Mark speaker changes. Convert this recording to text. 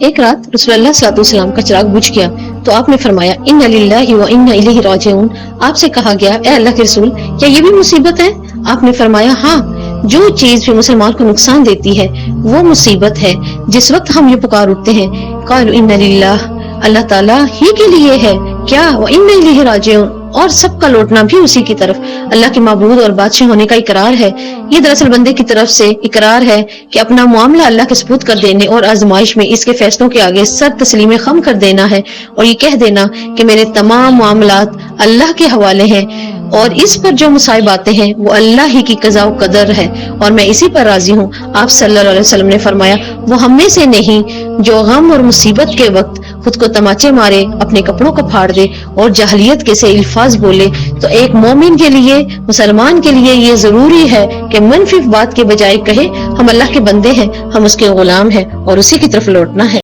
Speaker 1: ایک رات رسول اللہ صلی اللہ علیہ وسلم کا چراغ بجھ گیا تو آپ نے فرمایا انا للہ و انا الیہ راجعون۔ آپ سے کہا گیا اے اللہ کے رسول کیا یہ بھی مصیبت ہے؟ آپ نے فرمایا ہاں، جو چیز بھی مسلمان کو نقصان دیتی ہے وہ مصیبت ہے۔ جس وقت ہم یہ پکار اٹھتے ہیں قالوا انا للہ، اللہ تعالیٰ ہی کے لیے ہے کیا، و انا الیہ راجعون، اور سب کا لوٹنا بھی اسی کی طرف۔ اللہ کے معبود اور بادشاہ ہونے کا اقرار ہے۔ یہ دراصل بندے کی طرف سے اقرار ہے کہ اپنا معاملہ اللہ کے سپرد کر دینے اور آزمائش میں اس کے فیصلوں کے آگے سر تسلیم خم کر دینا ہے، اور یہ کہہ دینا کہ میرے تمام معاملات اللہ کے حوالے ہیں اور اس پر جو مصائب آتے ہیں وہ اللہ ہی کی قضاء و قدر ہے اور میں اسی پر راضی ہوں۔ آپ صلی اللہ علیہ وسلم نے فرمایا وہ ہم میں سے نہیں جو غم اور مصیبت کے وقت خود کو تماچے مارے، اپنے کپڑوں کو پھاڑ دے اور جاہلیت کے سے الفاظ بولے۔ تو ایک مومن کے لیے، مسلمان کے لیے یہ ضروری ہے کہ منفی بات کے بجائے کہے ہم اللہ کے بندے ہیں، ہم اس کے غلام ہیں اور اسی کی طرف لوٹنا ہے۔